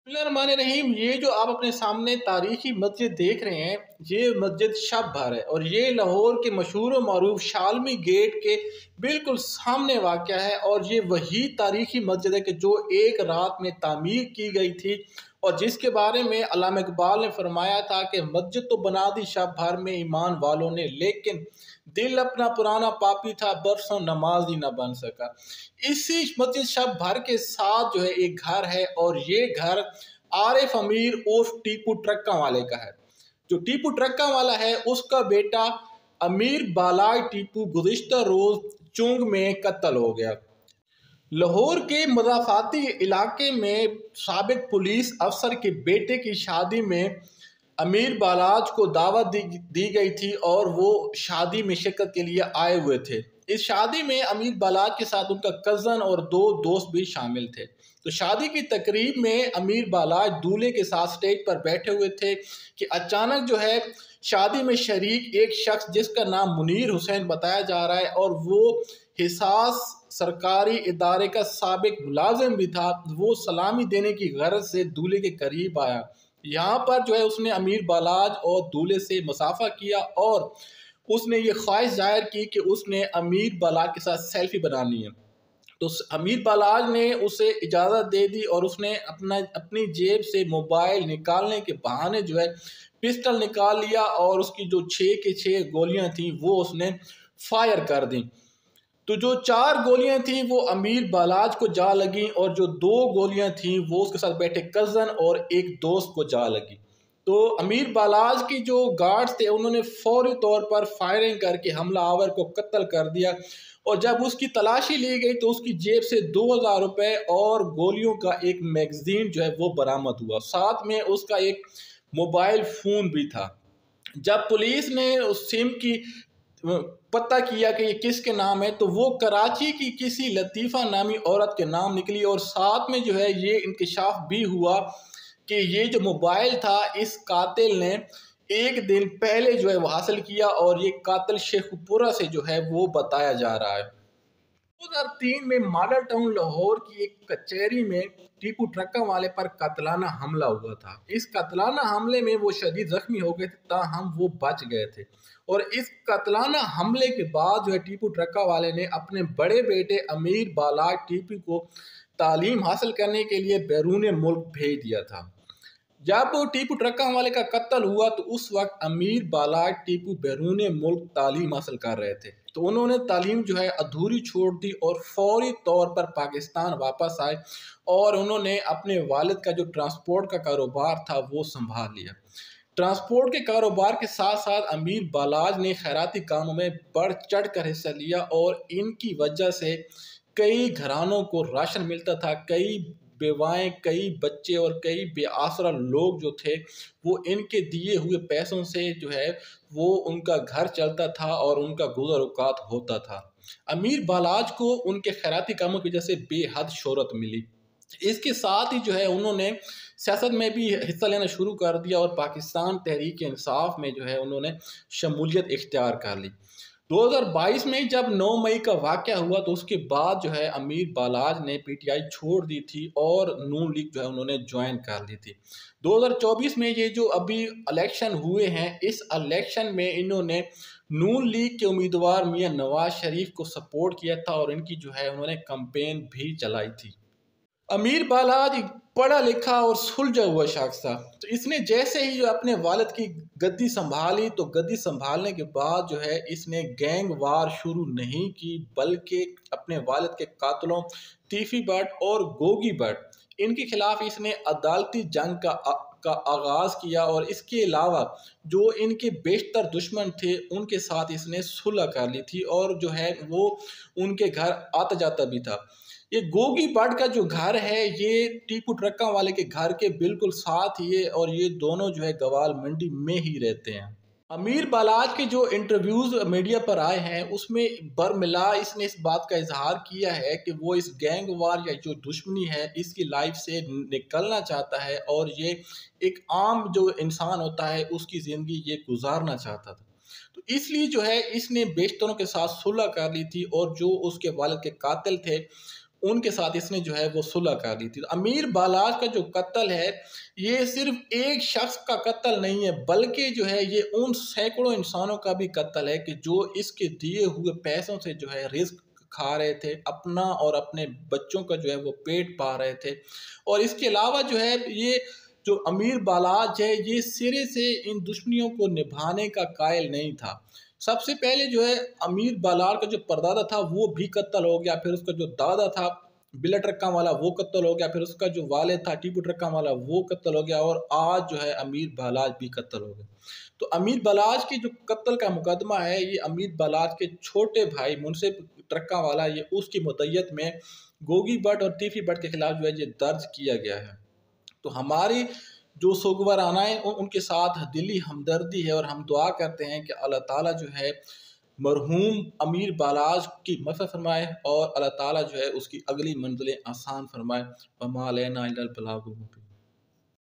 रहीम, ये जो आप अपने सामने तारीखी मस्जिद देख रहे हैं, ये मस्जिद शब भर है और ये लाहौर के मशहूर व मरूफ शालमी गेट के बिल्कुल सामने वाक़या है। और ये वही तारीखी मस्जिद है कि जो एक रात में तामीर की गई थी और जिसके बारे में अल्लामा इकबाल ने फरमाया था कि मस्जिद तो बना दी शब भर में ईमान वालों ने, लेकिन दिल अपना पुराना पापी था, बरसों नमाज ही न बन सका। इसी मस्जिद शब भर के साथ जो है एक घर है और ये घर आरिफ अमीर उर्फ टीपू ट्रक्का वाले का है। जो टीपू ट्रक्का वाला है उसका बेटा अमीर बालाय टीपू गुज़िश्ता रोज चुंग में कत्ल हो गया। लाहौर के मज़ाफ़ाती इलाके में साबिक पुलिस अफसर के बेटे की शादी में अमीर बालाज को दावत दी गई थी और वो शादी में शिरकत के लिए आए हुए थे। इस शादी में अमीर बालाज के साथ उनका कज़न और दो दोस्त भी शामिल थे। तो शादी की तकरीब में अमीर बालाज दूल्हे के साथ स्टेज पर बैठे हुए थे कि अचानक जो है शादी में शरीक एक शख्स जिसका नाम मुनीर हुसैन बताया जा रहा है और वो हिसास सरकारी इदारे का साबिक मुलाजिम भी था, वो सलामी देने की गरज से दूल्हे के करीब आया। यहाँ पर जो है उसने अमीर बालाज और दूल्हे से मुसाफा किया और उसने ये ख्वाहिश जाहिर की कि उसने अमीर बालाज के साथ सेल्फी बनानी है। तो अमीर बालाज ने उसे इजाज़त दे दी और उसने अपनी जेब से मोबाइल निकालने के बहाने जो है पिस्टल निकाल लिया और उसकी जो 6 की 6 गोलियां थी वो उसने फायर कर दी। तो जो 4 गोलियां थी वो अमीर बालाज को जा लगी और जो 2 गोलियां थी वो उसके साथ बैठे कज़न और एक दोस्त को जा लगी। तो अमीर बालाज की जो गार्ड्स थे उन्होंने फौरी तौर पर फायरिंग करके हमलावर को कत्ल कर दिया और जब उसकी तलाशी ली गई तो उसकी जेब से 2000 रुपये और गोलियों का एक मैगजीन जो है वो बरामद हुआ। साथ में उसका एक मोबाइल फ़ोन भी था। जब पुलिस ने उस सिम की पता किया कि ये किसके नाम है तो वो कराची की किसी लतीफ़ा नामी औरत के नाम निकली और साथ में जो है ये इंकशाफ भी हुआ कि ये जो मोबाइल था इस कातिल ने एक दिन पहले जो है वो हासिल किया और ये कातिल शेखपुरा से जो है वो बताया जा रहा है। 2003 में मॉडल टाउन लाहौर की एक कचहरी में टीपू ट्रक्का वाले पर कातलाना हमला हुआ था। इस कातलाना हमले में वो शदीद जख्मी हो गए थे, ताहम वो बच गए थे। और इस कातलाना हमले के बाद जो है टीपू ट्रक्का वाले ने अपने बड़े बेटे अमीर बालाज टीपू को तालीम हासिल करने के लिए बैरून मुल्क भेज दिया था। जब टीपू ट्रक्का वाले का कत्ल हुआ तो उस वक्त अमीर बालाज टीपू बैरून मुल्क तालीम हासिल कर रहे थे, तो उन्होंने तालीम जो है अधूरी छोड़ दी और फौरी तौर पर पाकिस्तान वापस आए और उन्होंने अपने वालिद का जो ट्रांसपोर्ट का कारोबार था वो संभाल लिया। ट्रांसपोर्ट के कारोबार के साथ साथ अमीर बालाज ने खैराती कामों में बढ़ चढ़ कर हिस्सा लिया और इनकी वजह से कई घरानों को राशन मिलता था। कई बेवाएं, कई बच्चे और कई बेआसरा लोग जो थे वो इनके दिए हुए पैसों से जो है वो उनका घर चलता था और उनका गुजर औकात होता था। अमीर बालाज को उनके खैराती कामों की वजह से बेहद शोहरत मिली। इसके साथ ही जो है उन्होंने सियासत में भी हिस्सा लेना शुरू कर दिया और पाकिस्तान तहरीक इंसाफ में जो है उन्होंने शमूलियत इख्तियार कर ली। 2022 में जब 9 मई का वाक़या हुआ तो उसके बाद जो है अमीर बालाज ने पीटीआई छोड़ दी थी और नून लीग जो है उन्होंने ज्वाइन कर ली थी। 2024 में ये जो अभी इलेक्शन हुए हैं, इस इलेक्शन में इन्होंने नून लीग के उम्मीदवार मियां नवाज शरीफ को सपोर्ट किया था और इनकी जो है उन्होंने कैंपेन भी चलाई थी। अमीर बालाज एक पढ़ा लिखा और सुलझा हुआ शख्स था। तो इसने जैसे ही जो अपने वालिद की गद्दी संभाली तो गद्दी संभालने के बाद जो है इसने गैंग वार शुरू नहीं की, बल्कि अपने वालिद के कातलों तीफी भट्ट और गोगी भट्ट इनके खिलाफ इसने अदालती जंग का आगाज़ किया और इसके अलावा जो इनके बेशतर दुश्मन थे उनके साथ इसने सुलह कर ली थी और जो है वो उनके घर आता जाता भी था। ये गोगी भट्ट का जो घर है ये टीपू ट्रक्का वाले के घर के बिल्कुल साथ ही है और ये दोनों जो है गवाल मंडी में ही रहते हैं। अमीर बालाज के जो इंटरव्यूज़ मीडिया पर आए हैं उसमें बरमिला इसने इस बात का इजहार किया है कि वो इस गैंग वार या जो दुश्मनी है इसकी लाइफ से निकलना चाहता है और ये एक आम जो इंसान होता है उसकी ज़िंदगी ये गुजारना चाहता था। तो इसलिए जो है इसने बेशतरों के साथ सुलह कर ली थी और जो उसके वालिद के कातिल थे उनके साथ इसने जो है वो सुलह कर ली थी। अमीर बालाज का जो कत्ल है ये सिर्फ एक शख्स का कत्ल नहीं है, बल्कि जो है ये उन सैकड़ों इंसानों का भी कत्ल है कि जो इसके दिए हुए पैसों से जो है रिस्क खा रहे थे, अपना और अपने बच्चों का जो है वो पेट पा रहे थे। और इसके अलावा जो है ये जो अमीर बालाज है ये सिरे से इन दुश्मनियों को निभाने का कायल नहीं था। सबसे पहले जो है अमीर बालार का जो परदादा था वो भी कत्ल हो गया, फिर उसका जो दादा था बिला ट्रक्का वाला वो कत्ल हो गया, फिर उसका जो वालिद था टीपू ट्रक्का वाला वो कत्ल हो गया, और आज जो है अमीर बालाज भी कत्ल हो गया। तो अमीर बालाज की जो कत्ल का मुकदमा है ये अमीर बालाज के छोटे भाई मुंसिफ ट्रक्का वाला ये उसकी मुद्दत में गोगी भट्ट और तीफी भट्ट के खिलाफ जो है ये दर्ज किया गया है। तो हमारी जो सोगवारानाएँ उनके साथ दिली हमदर्दी है, और हम दुआ करते हैं कि अल्लाह ताला जो है मरहूम अमीर बालाज की मग़फ़िरत फरमाए और अल्लाह ताला जो है उसकी अगली मंज़िलें आसान फरमाए। वमा अलैना इल्लल बलागुल मुबीन।